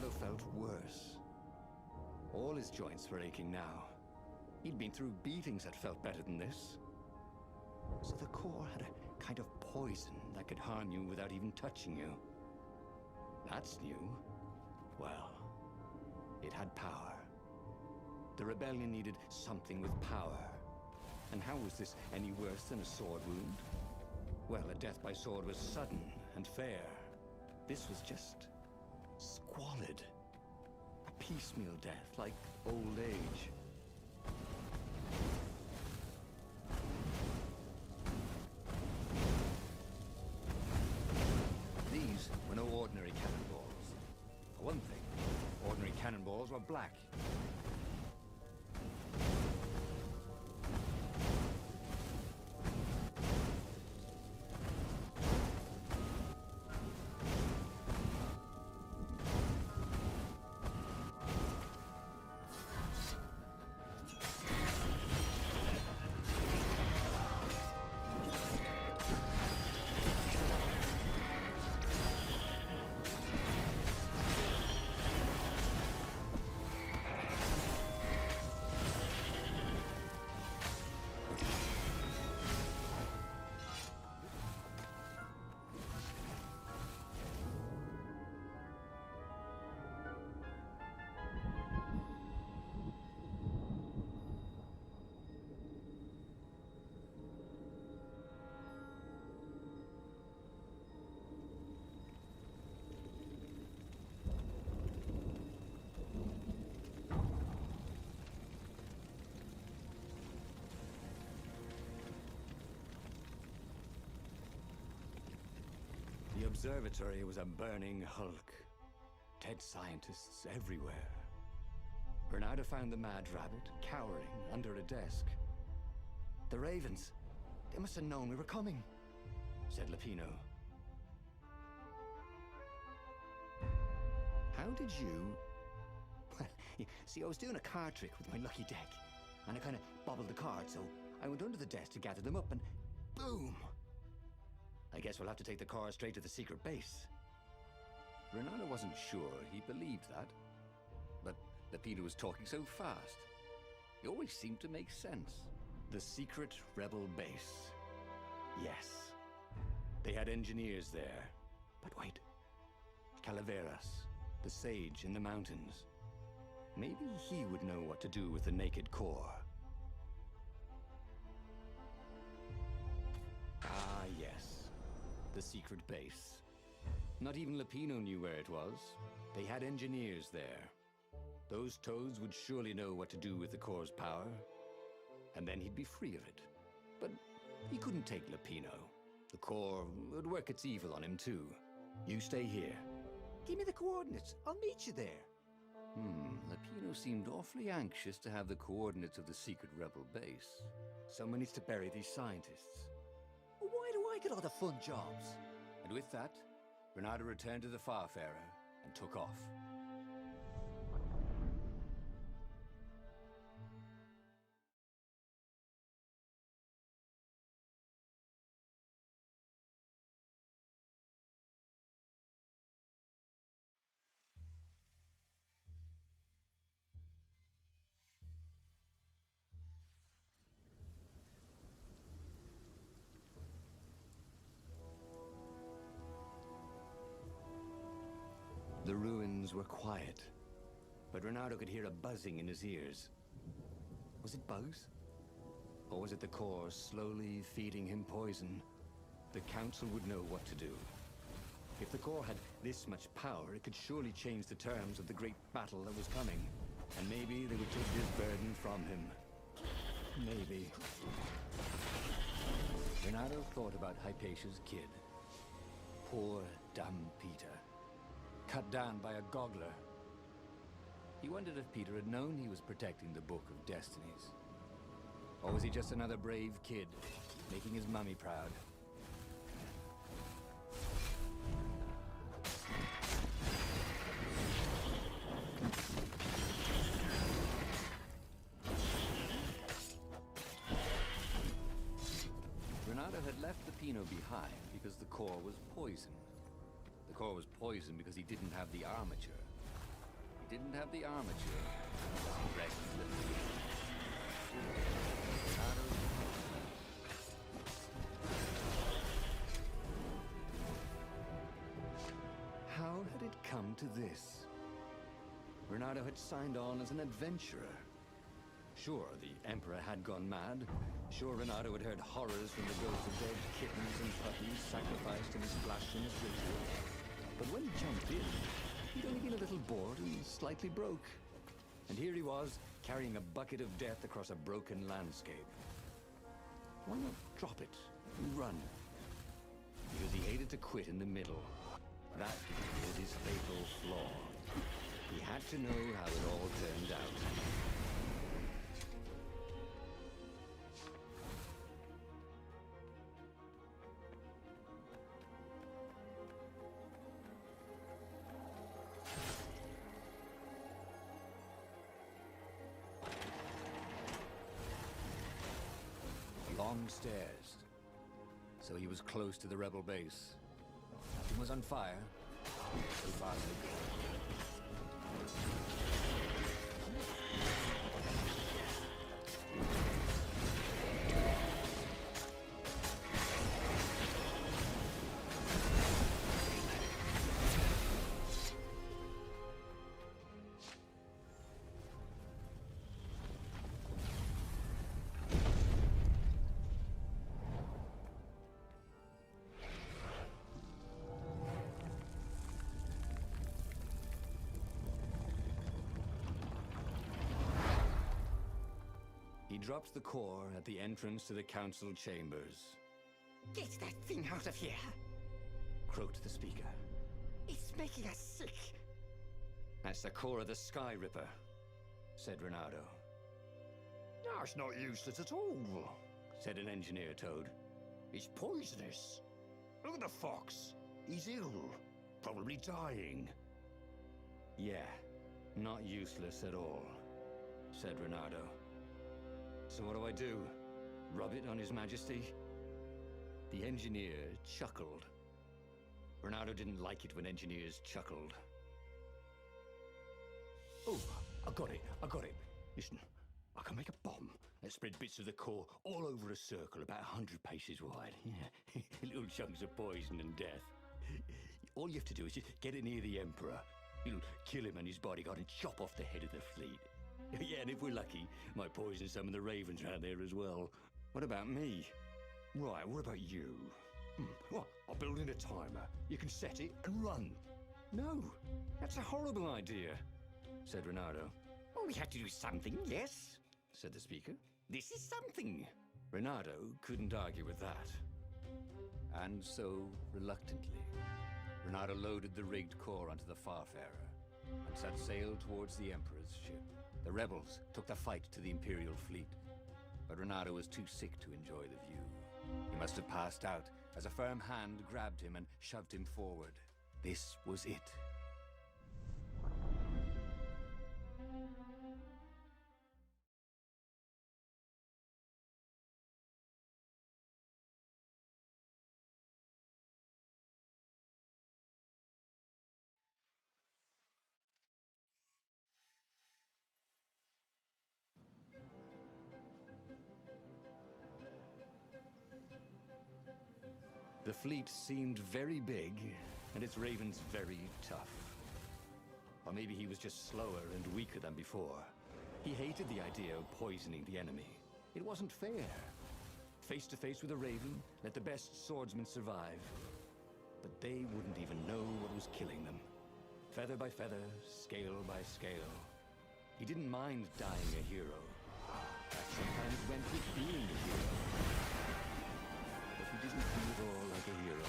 Reynardo felt worse. All his joints were aching now. He'd been through beatings that felt better than this. So the core had a kind of poison that could harm you without even touching you. That's new. Well, it had power. The rebellion needed something with power. And how was this any worse than a sword wound? Well, a death by sword was sudden and fair. This was just squalid. A piecemeal death, like old age. These were no ordinary cannonballs. For one thing, ordinary cannonballs were black. The observatory was a burning hulk. Dead scientists everywhere. Reynardo found the mad rabbit cowering under a desk. The ravens, they must have known we were coming, said Lupino. How did you... Well, see, I was doing a card trick with my lucky deck, and I kind of bobbled the cards, so I went under the desk to gather them up, and boom! I guess we'll have to take the car straight to the secret base. Reynardo wasn't sure he believed that, but Lupino was talking so fast. It always seemed to make sense. The secret rebel base. Yes. They had engineers there. But wait. Calaveras, the sage in the mountains. Maybe he would know what to do with the naked core. Ah, yes. The secret base. Not even Lupino knew where it was. They had engineers there. Those toads would surely know what to do with the core's power. And then he'd be free of it. But he couldn't take Lupino. The core would work its evil on him too. You stay here. Give me the coordinates. I'll meet you there. Lupino seemed awfully anxious to have the coordinates of the secret rebel base. Someone needs to bury these scientists. Why do I get all the fun jobs? And with that, Reynardo returned to the Farfarer and took off. The ruins were quiet, but Reynardo could hear a buzzing in his ears. Was it bugs? Or was it the core slowly feeding him poison? The council would know what to do. If the core had this much power, it could surely change the terms of the great battle that was coming. And maybe they would take this burden from him. Maybe. Reynardo thought about Hypatia's kid. Poor, dumb Peter. Cut down by a goggler. He wondered if Peter had known he was protecting the Book of Destinies. Or was he just another brave kid, making his mummy proud? Reynardo had left Lupino behind because the core was poisoned. The core was poisoned because he didn't have the armature. didn't have the armature. He rested the How had it come to this? Reynardo had signed on as an adventurer. Sure, the Emperor had gone mad. Sure, Reynardo had heard horrors from the ghosts of dead kittens and puppies sacrificed in his blasphemous ritual. But when he jumped in, he'd only been a little bored and slightly broke. And here he was, carrying a bucket of death across a broken landscape. Why not drop it and run? Because he hated to quit in the middle. That was his fatal flaw. He had to know how it all turned out. Long stairs. So he was close to the rebel base. Nothing was on fire. So far, so good. He dropped the core at the entrance to the council chambers. Get that thing out of here! Croaked the speaker. It's making us sick! That's the core of the Sky Ripper, said Reynardo. No, it's not useless at all, Said an engineer toad. it's poisonous. Look at the fox. He's ill, probably dying. Yeah, not useless at all, said Reynardo. So what do? Rub it on His Majesty? The engineer chuckled. Reynardo didn't like it when engineers chuckled. Oh, I got it. Listen, I can make a bomb that spread bits of the core all over a circle about 100 paces wide. Yeah, little chunks of poison and death. All you have to do is just get it near the Emperor. It'll kill him and his bodyguard and chop off the head of the fleet. Yeah, and if we're lucky, might poison some of the ravens around there as well. What about me? Right, what about you? Well, I'll build in a timer. You can set it and run. No, that's a horrible idea, said Reynardo. Well, we have to do something, yes? Said the speaker. This is something. Reynardo couldn't argue with that. And so, reluctantly, Reynardo loaded the rigged core onto the Farfarer and set sail towards the Emperor's ship. The rebels took the fight to the Imperial fleet, but Reynardo was too sick to enjoy the view. He must have passed out as a firm hand grabbed him and shoved him forward. This was it. The fleet seemed very big, and its ravens very tough. Or maybe he was just slower and weaker than before. He hated the idea of poisoning the enemy. It wasn't fair. Face to face with a raven, let the best swordsman survive. But they wouldn't even know what was killing them. Feather by feather, scale by scale. He didn't mind dying a hero. That sometimes went with being a hero. But he didn't feel at all like a hero.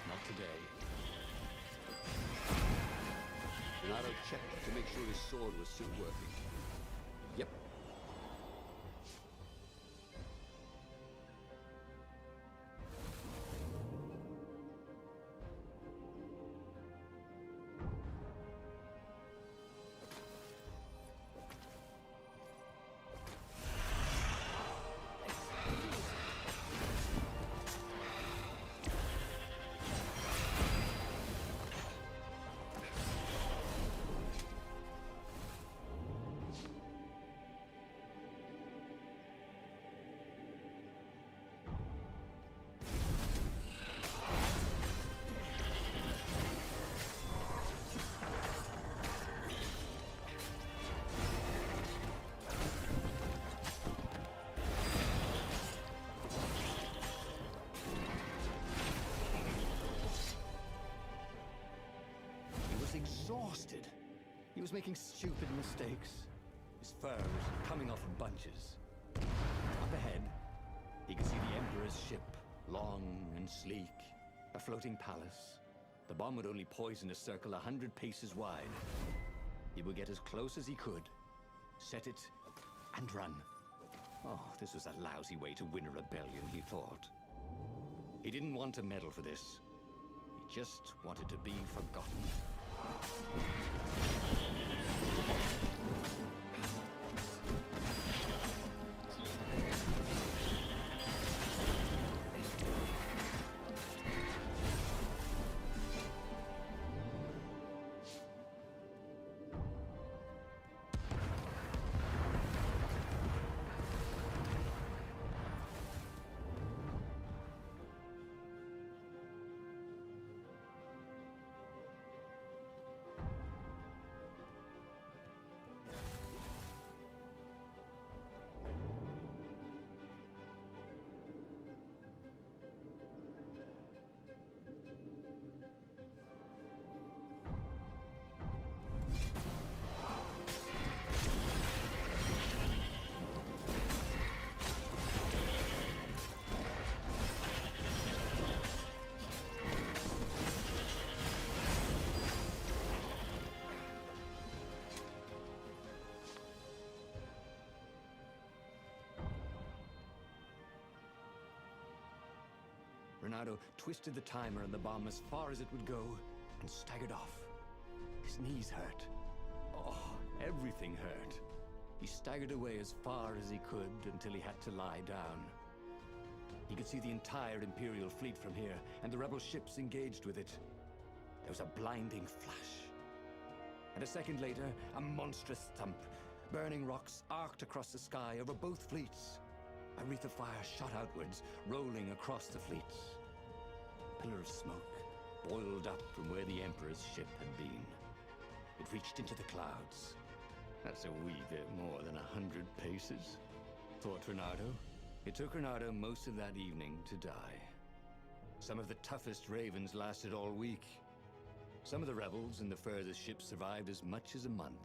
Not today. Reynardo checked to make sure his sword was still working. Yep. exhausted. He was making stupid mistakes. His fur was coming off in bunches. Up ahead, he could see the Emperor's ship, long and sleek, a floating palace. The bomb would only poison a circle 100 paces wide. He would get as close as he could, set it, and run. Oh, this was a lousy way to win a rebellion, he thought. He didn't want a medal for this. He just wanted to be forgotten. Reynardo twisted the timer on the bomb as far as it would go and staggered off. His knees hurt. Oh, everything hurt. He staggered away as far as he could until he had to lie down. He could see the entire Imperial fleet from here, and the rebel ships engaged with it. There was a blinding flash. And a second later, a monstrous thump. Burning rocks arced across the sky over both fleets. A wreath of fire shot outwards, rolling across the fleets. A pillar of smoke boiled up from where the Emperor's ship had been. It reached into the clouds. That's a wee bit more than 100 paces, thought Reynardo. It took Reynardo most of that evening to die. Some of the toughest ravens lasted all week. Some of the rebels in the furthest ships survived as much as a month.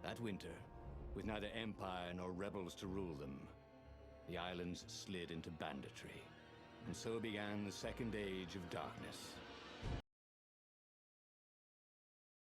That winter, with neither empire nor rebels to rule them, the islands slid into banditry. And so began the Second Age of Darkness.